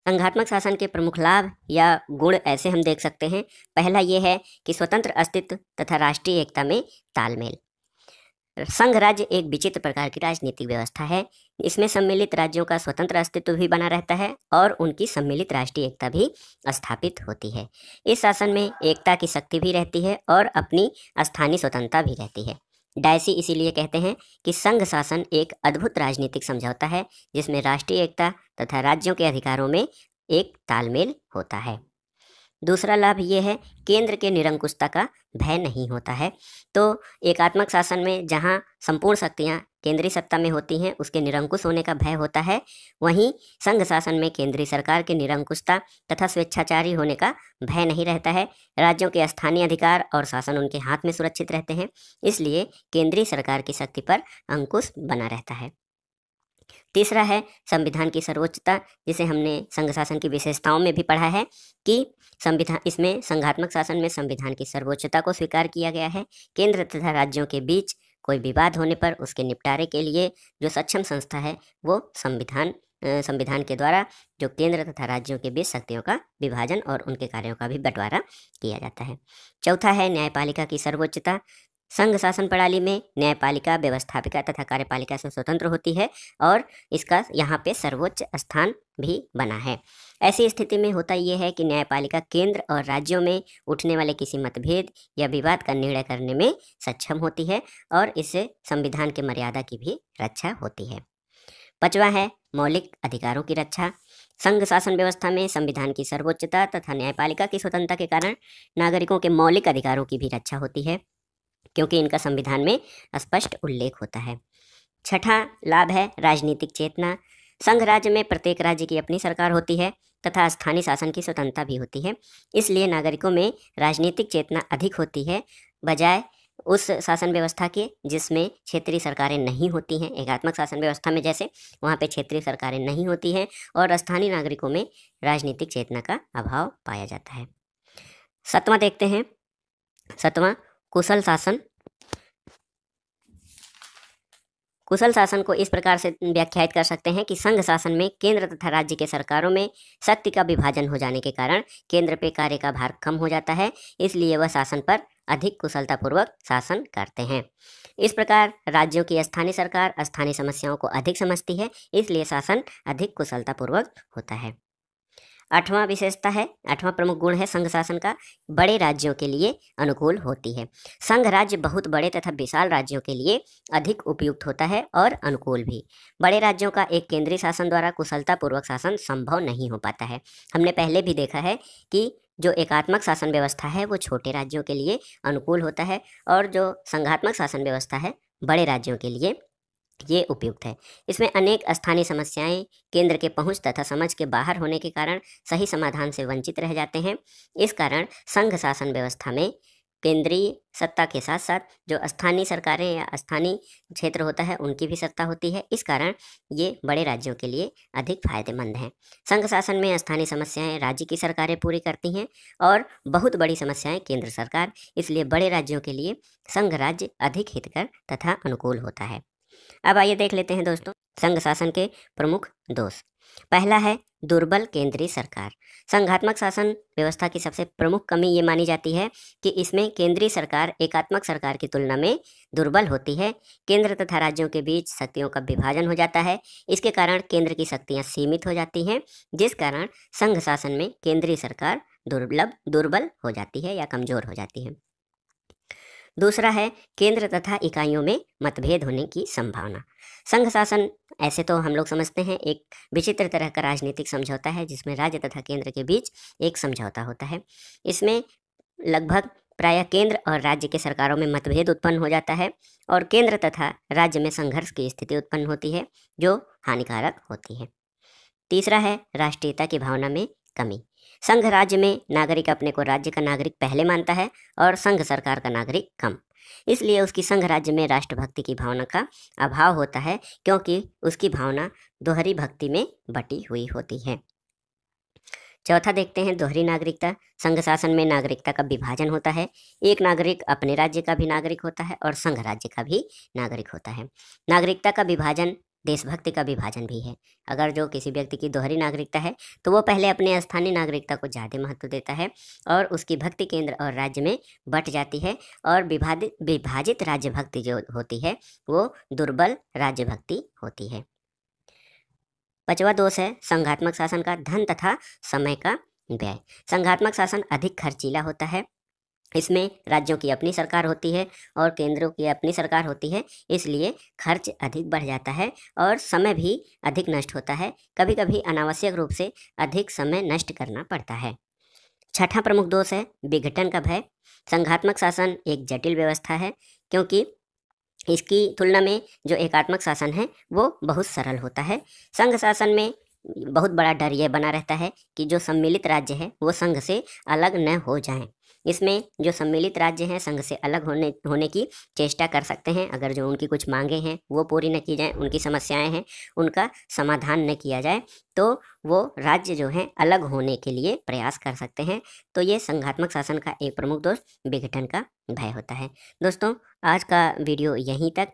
संघात्मक शासन के प्रमुख लाभ या गुण ऐसे हम देख सकते हैं। पहला ये है कि स्वतंत्र अस्तित्व तथा राष्ट्रीय एकता में तालमेल। संघ राज्य एक विचित्र प्रकार की राजनीतिक व्यवस्था है। इसमें सम्मिलित राज्यों का स्वतंत्र अस्तित्व भी बना रहता है और उनकी सम्मिलित राष्ट्रीय एकता भी स्थापित होती है। इस शासन में एकता की शक्ति भी रहती है और अपनी स्थानीय स्वतंत्रता भी रहती है। डायसी इसीलिए कहते हैं कि संघ शासन एक अद्भुत राजनीतिक समझौता है जिसमें राष्ट्रीय एकता तथा राज्यों के अधिकारों में एक तालमेल होता है। दूसरा लाभ ये है, केंद्र के निरंकुशता का भय नहीं होता है। तो एकात्मक शासन में जहाँ संपूर्ण शक्तियाँ केंद्रीय सत्ता में होती हैं उसके निरंकुश होने का भय होता है, वहीं संघ शासन में केंद्रीय सरकार के निरंकुशता तथा स्वेच्छाचारी होने का भय नहीं रहता है। राज्यों के स्थानीय अधिकार और शासन उनके हाथ में सुरक्षित रहते हैं, इसलिए केंद्रीय सरकार की शक्ति पर अंकुश बना रहता है। तीसरा है संविधान की सर्वोच्चता, जिसे हमने संघ शासन की विशेषताओं में भी पढ़ा है कि इसमें संघात्मक शासन में संविधान की सर्वोच्चता को स्वीकार किया गया है। केंद्र तथा राज्यों के बीच कोई विवाद होने पर उसके निपटारे के लिए जो सक्षम संस्था है वो संविधान के द्वारा जो केंद्र तथा राज्यों के बीच शक्तियों का विभाजन और उनके कार्यों का भी बंटवारा किया जाता है। चौथा है न्यायपालिका की सर्वोच्चता। संघ शासन प्रणाली में न्यायपालिका व्यवस्थापिका तथा कार्यपालिका से स्वतंत्र होती है और इसका यहाँ पे सर्वोच्च स्थान भी बना है। ऐसी स्थिति में होता यह है कि न्यायपालिका केंद्र और राज्यों में उठने वाले किसी मतभेद या विवाद का निर्णय करने में सक्षम होती है और इससे संविधान के मर्यादा की भी रक्षा होती है। पांचवा है मौलिक अधिकारों की रक्षा। संघ शासन व्यवस्था में संविधान की सर्वोच्चता तथा न्यायपालिका की स्वतंत्रता के कारण नागरिकों के मौलिक अधिकारों की भी रक्षा होती है, क्योंकि इनका संविधान में स्पष्ट उल्लेख होता है। छठा लाभ है राजनीतिक चेतना। संघ राज्य में प्रत्येक राज्य की अपनी सरकार होती है तथा स्थानीय शासन की स्वतंत्रता भी होती है, इसलिए नागरिकों में राजनीतिक चेतना अधिक होती है बजाय उस शासन व्यवस्था के जिसमें क्षेत्रीय सरकारें नहीं होती हैं। एकात्मक शासन व्यवस्था में जैसे वहाँ पे क्षेत्रीय सरकारें नहीं होती हैं और स्थानीय नागरिकों में राजनीतिक चेतना का अभाव पाया जाता है। सातवां देखते हैं, सातवां कुशल शासन। कुशल शासन को इस प्रकार से व्याख्यायित कर सकते हैं कि संघ शासन में केंद्र तथा राज्य के सरकारों में शक्ति का विभाजन हो जाने के कारण केंद्र पे कार्य का भार कम हो जाता है, इसलिए वह शासन पर अधिक कुशलतापूर्वक शासन करते हैं। इस प्रकार राज्यों की स्थानीय सरकार स्थानीय समस्याओं को अधिक समझती है, इसलिए शासन अधिक कुशलतापूर्वक होता है। आठवां विशेषता है, आठवां प्रमुख गुण है संघ शासन का, बड़े राज्यों के लिए अनुकूल होती है। संघ राज्य बहुत बड़े तथा विशाल राज्यों के लिए अधिक उपयुक्त होता है और अनुकूल भी। बड़े राज्यों का एक केंद्रीय शासन द्वारा कुशलतापूर्वक शासन संभव नहीं हो पाता है। हमने पहले भी देखा है कि जो एकात्मक शासन व्यवस्था है वो छोटे राज्यों के लिए अनुकूल होता है और जो संघात्मक शासन व्यवस्था है बड़े राज्यों के लिए ये उपयुक्त है। इसमें अनेक स्थानीय समस्याएं केंद्र के पहुंच तथा समझ के बाहर होने के कारण सही समाधान से वंचित रह जाते हैं। इस कारण संघ शासन व्यवस्था में केंद्रीय सत्ता के साथ साथ जो स्थानीय सरकारें या स्थानीय क्षेत्र होता है उनकी भी सत्ता होती है। इस कारण ये बड़े राज्यों के लिए अधिक फायदेमंद हैं। संघ शासन में स्थानीय समस्याएं राज्य की सरकारें पूरी करती हैं और बहुत बड़ी समस्याएं केंद्र सरकार, इसलिए बड़े राज्यों के लिए संघ राज्य अधिक हितकर तथा अनुकूल होता है। अब आइए देख लेते हैं दोस्तों संघ शासन के प्रमुख दोष। पहला है दुर्बल केंद्रीय सरकार। संघात्मक शासन व्यवस्था की सबसे प्रमुख कमी ये मानी जाती है कि इसमें केंद्रीय सरकार एकात्मक सरकार की तुलना में दुर्बल होती है। केंद्र तथा राज्यों के बीच शक्तियों का विभाजन हो जाता है। इसके कारण केंद्र की शक्तियां सीमित हो जाती हैं, जिस कारण संघ शासन में केंद्रीय सरकार दुर्बल हो जाती है या कमजोर हो जाती है। दूसरा है केंद्र तथा इकाइयों में मतभेद होने की संभावना। संघ शासन ऐसे तो हम लोग समझते हैं एक विचित्र तरह का राजनीतिक समझौता है जिसमें राज्य तथा केंद्र के बीच एक समझौता होता है। इसमें लगभग प्रायः केंद्र और राज्य के सरकारों में मतभेद उत्पन्न हो जाता है और केंद्र तथा राज्य में संघर्ष की स्थिति उत्पन्न होती है जो हानिकारक होती है। तीसरा है राष्ट्रीयता की भावना में कमी। संघ राज्य में नागरिक अपने को राज्य का नागरिक पहले मानता है और संघ सरकार का नागरिक कम, इसलिए उसकी संघ राज्य में राष्ट्रभक्ति की भावना का अभाव होता है क्योंकि उसकी भावना दोहरी भक्ति में बटी हुई होती है। चौथा देखते हैं दोहरी नागरिकता। संघ शासन में नागरिकता का विभाजन होता है। एक नागरिक अपने राज्य का भी नागरिक होता है और संघ राज्य का भी नागरिक होता है। नागरिकता का विभाजन देशभक्ति का विभाजन भी है। अगर जो किसी व्यक्ति की दोहरी नागरिकता है तो वो पहले अपने स्थानीय नागरिकता को ज़्यादा महत्व देता है और उसकी भक्ति केंद्र और राज्य में बट जाती है, और विभाजित राज्य भक्ति जो होती है वो दुर्बल राज्य भक्ति होती है। 5वां दोष है संघात्मक शासन का धन तथा समय का व्यय। संघात्मक शासन अधिक खर्चीला होता है। इसमें राज्यों की अपनी सरकार होती है और केंद्रों की अपनी सरकार होती है, इसलिए खर्च अधिक बढ़ जाता है और समय भी अधिक नष्ट होता है। कभी कभी अनावश्यक रूप से अधिक समय नष्ट करना पड़ता है। 6ठा प्रमुख दोष है विघटन का भय। संघात्मक शासन एक जटिल व्यवस्था है, क्योंकि इसकी तुलना में जो एकात्मक शासन है वो बहुत सरल होता है। संघ शासन में बहुत बड़ा डर यह बना रहता है कि जो सम्मिलित राज्य है वो संघ से अलग न हो जाएं। इसमें जो सम्मिलित राज्य हैं संघ से अलग होने की चेष्टा कर सकते हैं। अगर जो उनकी कुछ मांगे हैं वो पूरी न की जाए, उनकी समस्याएं हैं उनका समाधान न किया जाए, तो वो राज्य जो हैं अलग होने के लिए प्रयास कर सकते हैं। तो ये संघात्मक शासन का एक प्रमुख दोष विघटन का भय होता है। दोस्तों, आज का वीडियो यहीं तक।